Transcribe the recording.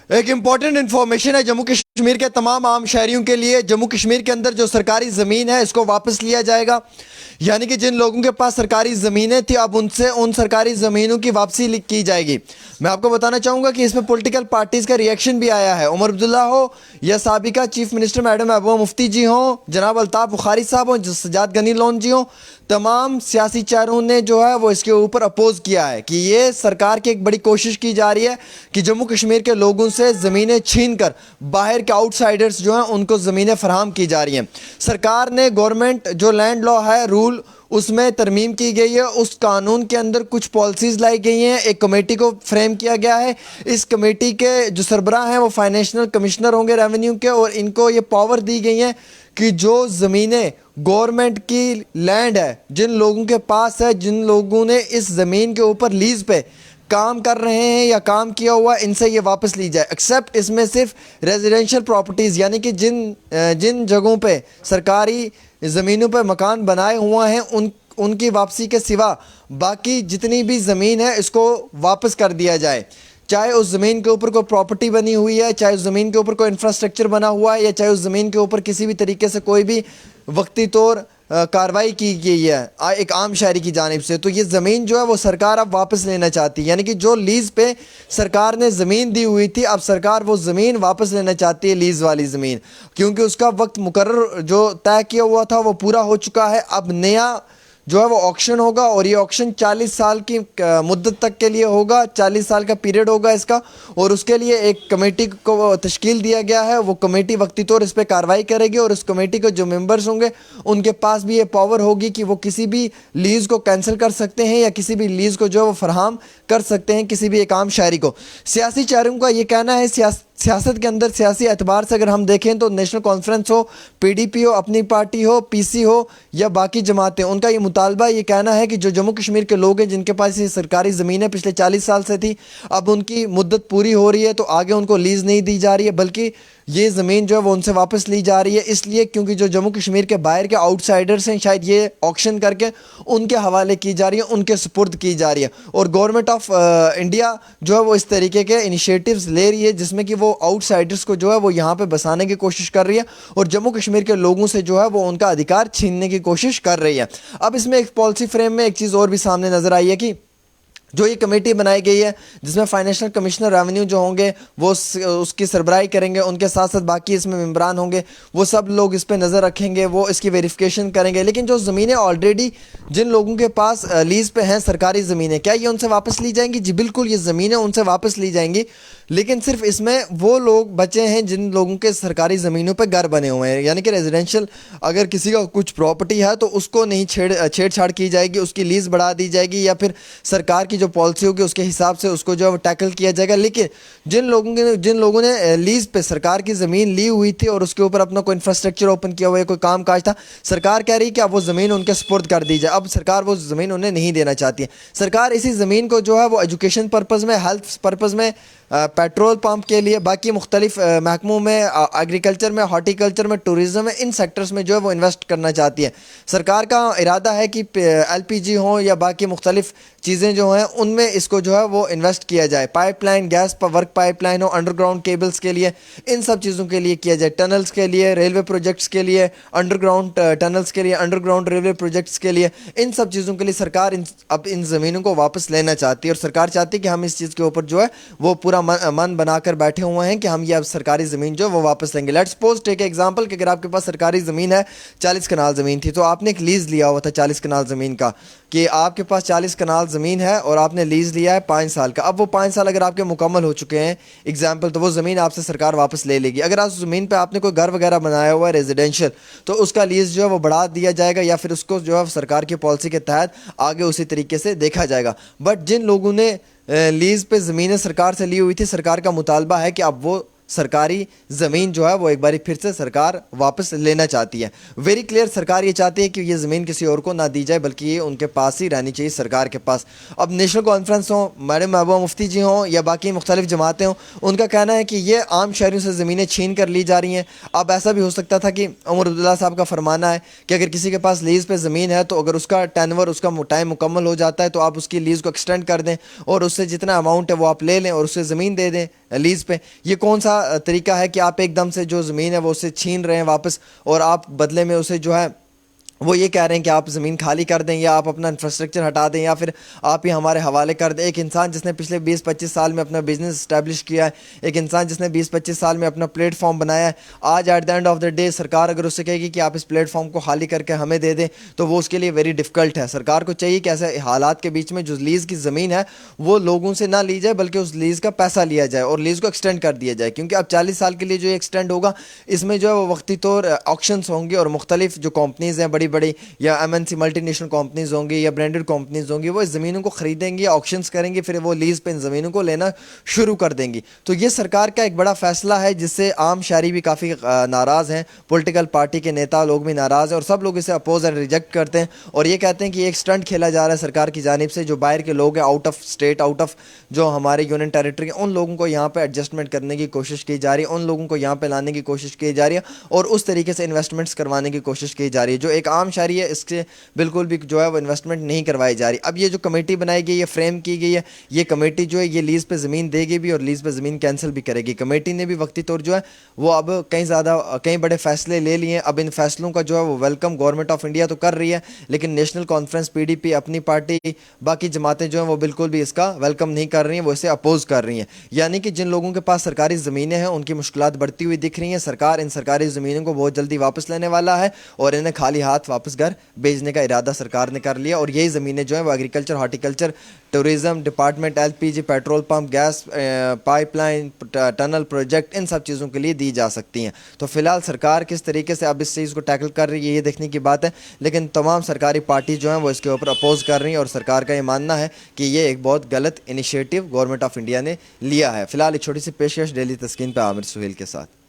ایک important information ہے جموں کشمیر کے تمام عام شہریوں کے لیے. جموں کشمیر کے اندر جو سرکاری زمین ہے اس کو واپس لیا جائے گا. یعنی کہ جن لوگوں کے پاس سرکاری زمینیں تھیں اب ان سے ان سرکاری زمینوں کی واپسی کی جائے گی. میں آپ کو بتانا چاہوں گا کہ اس میں پولیٹیکل پارٹیز کا ریئیکشن بھی آیا ہے. عمر عبداللہ ہو یا سابقہ chief minister madam Mehbooba Mufti جی ہوں, جناب الطاف بخاری صاحب ہوں, سجاد غنی لون جی ہوں, تمام سیاسی چہروں نے جو ہے وہ اس کے اوپر اپوز کیا ہے کہ یہ سرکار کی ایک بڑی کوشش کی جا رہی ہے کہ جموں کشمیر کے لوگوں سے زمینیں چھین کر باہر کے آؤٹ سائیڈرز جو ہیں ان کو زمینیں فراہم کی جا رہی ہیں. سرکار نے گورنمنٹ جو لینڈ لا ہے رول اس میں ترمیم کی گئی ہے. اس قانون کے اندر کچھ پالیسیز لائی گئی ہیں. ایک کمیٹی کو فریم کیا گیا ہے. اس کمیٹی کے جو سربراہ ہیں وہ فائنینشنل کمشنر ہوں گے ریونیو کے, اور ان کو یہ پاور دی گئی ہیں کہ جو زمینیں گورنمنٹ کی لینڈ ہے, جن لوگوں کے پاس ہے, جن لوگوں نے اس زمین کے اوپر لیز پہ کام کر رہے ہیں یا کام کیا ہوا, ان سے یہ واپس لی جائے. ایکسیپٹ اس میں صرف ریزیڈینشل پراپرٹیز, یعنی کہ جن جگہوں پہ سرکاری زمینوں پہ مکان بنائے ہوا ہیں ان کی واپسی کے سوا باقی جتنی بھی زمین ہے اس کو واپس کر دیا جائے. چاہے اس زمین کے اوپر کوئی پراپرٹی بنی ہوئی ہے, چاہے اس زمین کے اوپر کوئی انفراسٹرکچر بنا ہوا ہے, یا چاہے اس زمین کے اوپر کسی بھی طریقے سے کوئی بھی وقتی طور کارروائی کی گئی ہے ایک عام شہری کی جانب سے, تو یہ زمین جو ہے وہ سرکار اب واپس لینا چاہتی ہے. یعنی کہ جو لیز پہ سرکار نے زمین دی ہوئی تھی اب سرکار وہ زمین واپس لینا چاہتی ہے, لیز والی زمین, کیونکہ اس کا وقت مقرر جو طے کیا ہوا تھا وہ پورا ہو چکا ہے. اب نیا جو ہے وہ آکشن ہوگا, اور یہ آکشن 40 سال کی مدت تک کے لیے ہوگا. 40 سال کا پیریڈ ہوگا اس کا, اور اس کے لیے ایک کمیٹی کو تشکیل دیا گیا ہے. وہ کمیٹی وقتی طور اس پہ کارروائی کرے گی, اور اس کمیٹی کے جو ممبرز ہوں گے ان کے پاس بھی یہ پاور ہوگی کہ وہ کسی بھی لیز کو کینسل کر سکتے ہیں یا کسی بھی لیز کو جو ہے وہ فراہم کر سکتے ہیں کسی بھی ایک عام شہری کو. سیاسی چہروں کا یہ کہنا ہے, سیاست کے اندر سیاسی اعتبار سے اگر ہم دیکھیں تو نیشنل کانفرنس ہو, پی ڈی پی ہو, اپنی پارٹی ہو, پی سی ہو یا باقی جماعتیں, ان کا یہ مطالبہ یہ کہنا ہے کہ جو جموں کشمیر کے لوگ ہیں جن کے پاس یہ سرکاری زمینیں پچھلے 40 سال سے تھی, اب ان کی مدت پوری ہو رہی ہے تو آگے ان کو لیز نہیں دی جا رہی ہے, بلکہ یہ زمین جو ہے وہ ان سے واپس لی جا رہی ہے. اس لیے کیونکہ جو جموں کشمیر کے باہر کے آؤٹ سائیڈرز ہیں شاید یہ آکشن کر کے ان کے حوالے کی جا رہی ہے, ان کے سپرد کی جا رہی ہے. اور گورنمنٹ آف انڈیا جو ہے وہ اس طریقے کے انیشیٹوز لے رہی ہے جس میں کہ وہ آؤٹ سائیڈرز کو جو ہے وہ یہاں پہ بسانے کی کوشش کر رہی ہے, اور جموں کشمیر کے لوگوں سے جو ہے وہ ان کا ادھیکار چھیننے کی کوشش کر رہی ہے. اب اس میں ایک پالیسی فریم میں ایک چیز اور بھی سامنے نظر آئی ہے کہ جو یہ کمیٹی بنائی گئی ہے جس میں فائنینشل کمشنر ریونیو جو ہوں گے وہ اس کی سربراہی کریں گے, ان کے ساتھ ساتھ باقی اس میں ممبران ہوں گے, وہ سب لوگ اس پہ نظر رکھیں گے, وہ اس کی ویریفیکیشن کریں گے. لیکن جو زمینیں آلریڈی جن لوگوں کے پاس لیز پہ ہیں سرکاری زمینیں, کیا یہ ان سے واپس لی جائیں گی؟ جی بالکل, یہ زمینیں ان سے واپس لی جائیں گی, لیکن صرف اس میں وہ لوگ بچے ہیں جن لوگوں کے سرکاری زمینوں پہ گھر بنے ہوئے ہیں. یعنی کہ ریزیڈینشل اگر کسی کا کچھ پراپرٹی ہے تو اس کو نہیں چھیڑ چھاڑ کی جائے گی, اس کی لیز بڑھا دی جائے گی, یا پھر سرکار کی جو پالیسی ہوگی اس کے حساب سے اس کو جو ہے وہ ٹیکل کیا جائے گا. لیکن جن لوگوں نے لیز پہ سرکار کی زمین لی ہوئی تھی اور اس کے اوپر اپنا کوئی انفراسٹرکچر اوپن کیا ہوا ہے, کوئی کام کاج تھا, سرکار کہہ رہی ہے کہ اب وہ زمین ان کے سپرد کر دی جائے. اب سرکار وہ زمین انہیں نہیں دینا چاہتی ہے. سرکار اسی زمین کو جو ہے وہ ایجوکیشن پرپز میں, ہیلتھ پرپز میں, پیٹرول پمپ کے لیے, باقی مختلف محکموں میں, ایگریکلچر میں, ہارٹیکلچر میں, ٹوریزم میں, ان سیکٹرز میں جو ہے وہ انویسٹ کرنا چاہتی ہے. سرکار کا ارادہ ہے کہ ایل پی جی ہوں یا باقی مختلف چیزیں جو ہیں ان میں اس کو جو ہے وہ انویسٹ کیا جائے. Pipeline, gas work pipeline ہو, انڈر گراؤنڈ کیبلز کے لیے, ان سب چیزوں کے لیے کیا جائے. ٹنلز کے لیے, ریلوے پروجیکٹس کے لیے, انڈر گراؤنڈ ٹنلز کے لیے, انڈر گراؤنڈ ریلوے پروجیکٹس کے لیے, ان سب چیزوں کے لیے سرکار اب ان زمینوں کو واپس لینا چاہتی ہے. اور سرکار چاہتی ہے کہ ہم اس چیز کے اوپر جو ہے وہ پورا من بنا کر بیٹھے ہوئے ہیں کہ ہم یہ اب سرکاری زمین جو ہے وہ واپس لیں گے. لیٹس سپوز ٹیک ایگزامپل کہ اگر آپ کے پاس سرکاری زمین ہے 40 کنال زمین تھی, تو آپ نے ایک لیز لیا ہوا تھا 40 کنال زمین کا, کہ آپ کے پاس 40 کنال زمین ہے اور آپ نے لیز لیا ہے 5 سال کا. اب وہ 5 سال اگر آپ کے مکمل ہو چکے ہیں ایگزامپل, تو وہ زمین آپ سے سرکار واپس لے لے گی. اگر اس زمین پہ آپ نے کوئی گھر وغیرہ بنایا ہوا ہے ریزیڈینشل, تو اس کا لیز جو ہے وہ بڑھا دیا جائے گا, یا پھر اس کو جو ہے سرکار کی پالیسی کے تحت آگے اسی طریقے سے دیکھا جائے گا. بٹ جن لوگوں نے لیز پہ زمینیں سرکار سے لی ہوئی تھی, سرکار کا مطالبہ ہے کہ اب وہ سرکاری زمین جو ہے وہ ایک باری پھر سے سرکار واپس لینا چاہتی ہے. ویری کلیئر سرکار یہ چاہتی ہے کہ یہ زمین کسی اور کو نہ دی جائے بلکہ یہ ان کے پاس ہی رہنی چاہیے سرکار کے پاس. اب نیشنل کانفرنس ہوں, میڈم محبوبہ مفتی جی ہوں یا باقی مختلف جماعتیں ہوں, ان کا کہنا ہے کہ یہ عام شہریوں سے زمینیں چھین کر لی جا رہی ہیں. اب ایسا بھی ہو سکتا تھا کہ عمر عبداللہ صاحب کا فرمانا ہے کہ اگر کسی کے پاس لیز پہ زمین ہے تو اگر اس کا ٹینور, اس کا ٹائم مکمل ہو جاتا ہے تو آپ اس کی لیز کو ایکسٹینڈ کر دیں اور اس سے جتنا اماؤنٹ ہے وہ آپ لے لیں اور اسے زمین دے دیں لیز پہ. یہ کون سا طریقہ ہے کہ آپ ایک دم سے جو زمین ہے وہ اسے چھین رہے ہیں واپس اور آپ بدلے میں اسے جو ہے وہ یہ کہہ رہے ہیں کہ آپ زمین خالی کر دیں یا آپ اپنا انفراسٹرکچر ہٹا دیں یا پھر آپ ہی ہمارے حوالے کر دیں. ایک انسان جس نے پچھلے 20-25 سال میں اپنا بزنس اسٹیبلش کیا ہے, ایک انسان جس نے 20-25 سال میں اپنا پلیٹ فارم بنایا ہے, آج at the end of the day سرکار اگر اس سے کہے گی کہ آپ اس پلیٹ فارم کو خالی کر کے ہمیں دے دیں تو وہ اس کے لیے ویری ڈیفیکلٹ ہے. سرکار کو چاہیے کہ ایسے حالات کے بیچ میں جو لیز کی زمین ہے وہ لوگوں سے نہ لی جائے بلکہ اس لیز کا پیسہ لیا جائے اور لیز کو ایکسٹینڈ کر دیا جائے, کیونکہ اب 40 سال کے لیے جو ایکسٹینڈ ہوگا اس میں جو ہے وہ وقتی طور آکشنز ہوں گے اور مختلف جو کمپنیز ہیں بڑی بڑی یا MNC ملٹی نیشنل کمپنیز ہوں گی یا برانڈڈ کمپنیز ہوں گی وہ اس زمینوں کو خریدیں گی, آکشنز کریں گی, پھر وہ لیز پہ ان زمینوں کو لینا شروع کر دیں گی. تو یہ سرکار کا ایک بڑا فیصلہ ہے جس سے عام شہری بھی کافی ناراض ہیں, پولیٹیکل پارٹی کے نیتا لوگ بھی ناراض ہیں اور سب لوگ اسے اپوز اینڈ ریجیکٹ کرتے ہیں اور یہ کہتے ہیں کہ یہ ایک سٹنٹ کھیلا جا رہا ہے سرکار کی جانب سے. جو باہر کے لوگ ہیں out of state, out of جو ہمارے یونین ٹیریٹری ہیں, ان لوگوں کو یہاں پہ ایڈجسٹمنٹ کرنے کی کوشش کی جا رہی ہے, ان لوگوں کو یہاں پہ لانے کی کوشش کی جا رہی ہے اور اس طریقے سے انویسٹمنٹس کروانے کی کوشش کی جا رہی ہے. جو ایک عام شہری ہے اس سے بالکل بھی جو ہے وہ انویسٹمنٹ نہیں کروائی جا رہی. اب یہ جو کمیٹی بنائی گئی ہے, فریم کی گئی ہے, یہ کمیٹی جو ہے یہ لیز پہ زمین دے گی بھی اور لیز پہ زمین کینسل بھی کرے گی. کمیٹی نے بھی وقتی طور جو ہے وہ اب کئی بڑے فیصلے لے لیے ہیں. اب ان فیصلوں کا جو ہے وہ ویلکم گورنمنٹ آف انڈیا تو کر رہی ہے لیکن نیشنل کانفرنس PDP اپنی پارٹی باقی جماعتیں جو ہیں وہ بالکل بھی اس کا ویلکم نہیں کر رہی ہیں, وہ اسے اپوز کر رہی ہیں. یعنی کہ جن لوگوں کے پاس سرکاری زمینیں ہیں ان کی مشکلات بڑھتی ہوئی دکھ رہی ہیں. سرکار ان سرکاری زمینوں کو بہت جلدی واپس لینے والا ہے اور انہیں خالی ہاتھ واپس گھر بھیجنے کا ارادہ سرکار نے کر لیا اور یہی زمینیں جو ہیں وہ agriculture, horticulture, tourism department, LPG, petrol pump, gas pipeline, tunnel project, ان سب چیزوں کے لیے دی جا سکتی ہیں. تو فی الحال سرکار کس طریقے سے اب اس چیز کو ٹیکل کر رہی ہے یہ دیکھنے کی بات ہے, لیکن تمام سرکاری پارٹی جو ہیں وہ اس کے اوپر اپوز کر رہی ہیں اور سرکار کا یہ ماننا ہے کہ یہ ایک بہت غلط انیشیٹو گورنمنٹ آف انڈیا نے لیا ہے. فی الحال ایک چھوٹی سی پیشکش ڈیلی تسکین پہ عامر سہیل کے ساتھ.